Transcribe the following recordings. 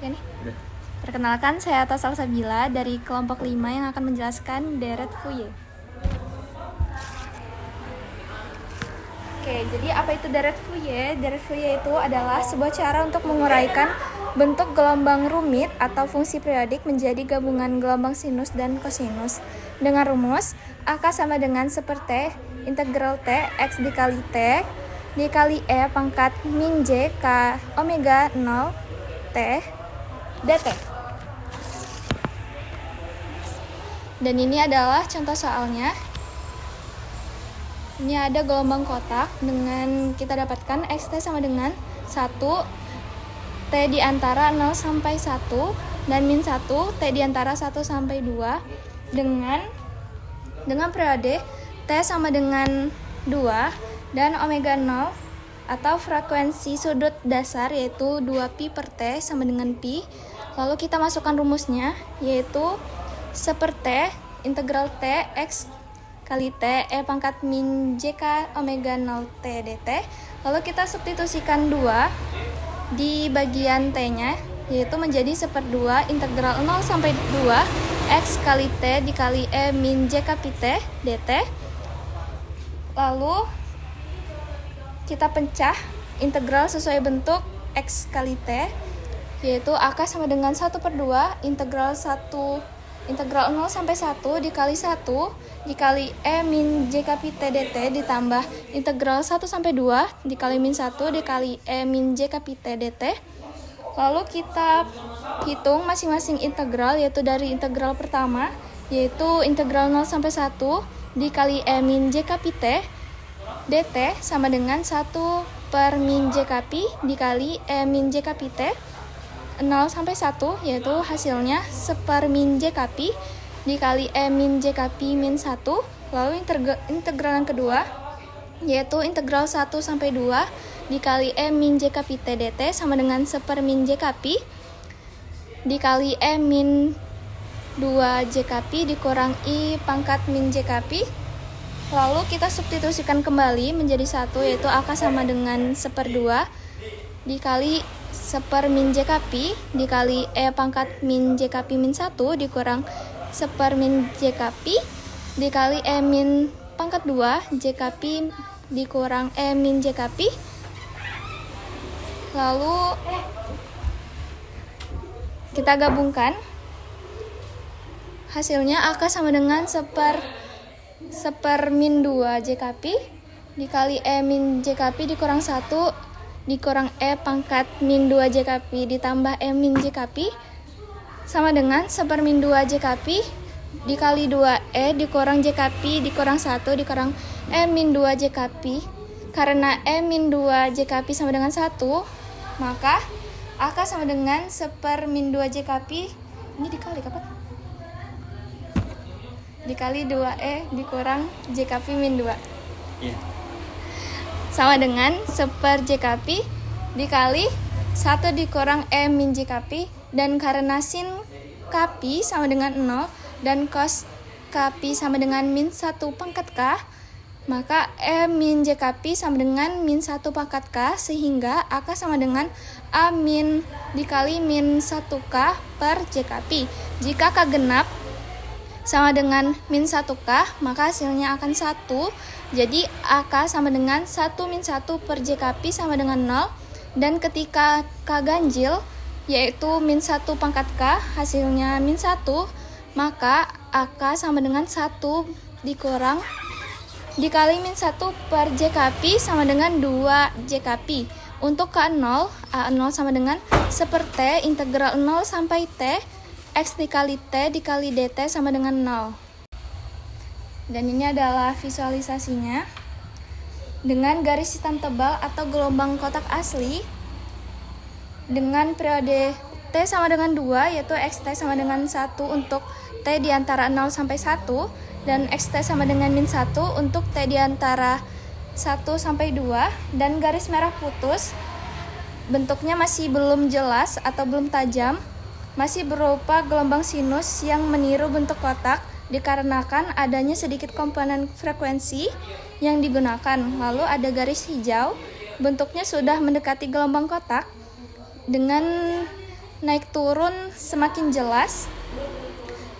Oke nih. Udah. Perkenalkan, saya Atta Salsabila dari kelompok 5 yang akan menjelaskan deret Fourier. Oke, jadi apa itu deret Fourier? Deret Fourier itu adalah sebuah cara untuk menguraikan bentuk gelombang rumit atau fungsi periodik menjadi gabungan gelombang sinus dan kosinus. Dengan rumus, AK sama dengan 1/T integral T X dikali T dikali E pangkat min J K omega 0 T dt. Dan ini adalah contoh soalnya. Ini ada gelombang kotak dengan kita dapatkan xt sama dengan 1, t di antara 0 sampai 1 dan min 1, t di antara 1 sampai 2 dengan periode t sama dengan 2 dan omega 0 atau frekuensi sudut dasar yaitu 2pi per t sama dengan pi. Lalu kita masukkan rumusnya yaitu 1/T integral T X kali T E pangkat min JK omega 0 T dt. Lalu kita substitusikan 2 di bagian T-nya yaitu menjadi 1/2 integral 0 sampai 2 X kali T dikali E min JK pi T dt. Lalu kita pencah integral sesuai bentuk X kali T yaitu AK sama dengan 1/2 integral 0 sampai 1 dikali 1 dikali E min JK pi T dt ditambah integral 1 sampai 2 dikali min 1 dikali E min JK pi T dt. Lalu kita hitung masing-masing integral yaitu dari integral pertama yaitu integral 0 sampai 1 dikali E min JK pi T dt sama dengan 1 per min JK pi dikali E min JK pi T 0 sampai 1 yaitu hasilnya 1 min JK pi dikali E min JK pi min 1. Lalu integral yang kedua yaitu integral 1 sampai 2 dikali E min JK pi T dt sama dengan 1 min JK pi dikali E min 2 JK pi dikurang I pangkat min JK pi. Lalu kita substitusikan kembali menjadi 1 yaitu AK sama dengan 1/2 dikali 1 min JK pi dikali E pangkat min JK pi min 1 dikurang 1 min JK pi dikali E min pangkat 2 JK pi dikurang E min JK pi. Lalu kita gabungkan hasilnya AK sama dengan 1 min 2 JK pi dikali E min JK pi dikurang 1 dikurang E pangkat min 2 JK pi ditambah E min JK pi sama dengan 1 min 2 JK pi dikali 2E dikurang JK pi dikurang 1 dikurang E min 2 JK pi. Karena E min 2 JK pi sama dengan 1 maka AK sama dengan 1 min 2 JK pi ini dikali kapan? Dikali 2E dikurang JK pi min 2 sama dengan 1 JK pi dikali 1 dikurang E min JK pi. Dan karena sin K pi sama dengan 0 dan cos K pi sama dengan min 1 pangkat K maka E min JK pi sama dengan min 1 pangkat K sehingga AK sama dengan A min dikali min 1K per JK pi. Jika K genap sama dengan min 1K maka hasilnya akan 1. Jadi AK sama dengan 1 min 1 per JK pi sama dengan 0. Dan ketika K ganjil yaitu min 1 pangkat K hasilnya min 1 maka AK sama dengan 1 dikurang dikali min 1 per JK pi sama dengan 2 JK pi. Untuk K0 A0 sama dengan 1/T integral 0 sampai T X dikali T dikali dt sama dengan 0. Dan ini adalah visualisasinya dengan garis hitam tebal atau gelombang kotak asli dengan periode T sama dengan 2 yaitu XT sama dengan 1 untuk T di antara 0 sampai 1 dan XT sama dengan min 1 untuk T di antara 1 sampai 2 dan garis merah putus bentuknya masih belum jelas atau belum tajam, masih berupa gelombang sinus yang meniru bentuk kotak dikarenakan adanya sedikit komponen frekuensi yang digunakan. Lalu ada garis hijau, bentuknya sudah mendekati gelombang kotak dengan naik turun semakin jelas,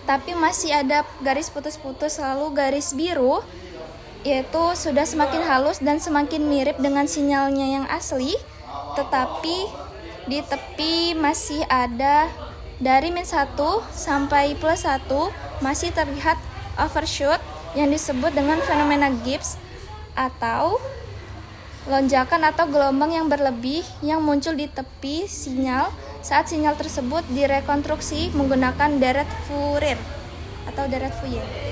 tapi masih ada garis putus-putus, lalu garis biru, yaitu sudah semakin halus dan semakin mirip dengan sinyalnya yang asli, tetapi di tepi masih ada dari -1 sampai +1 masih terlihat overshoot yang disebut dengan fenomena Gibbs atau lonjakan atau gelombang yang berlebih yang muncul di tepi sinyal saat sinyal tersebut direkonstruksi menggunakan deret Fourier atau deret Fourier.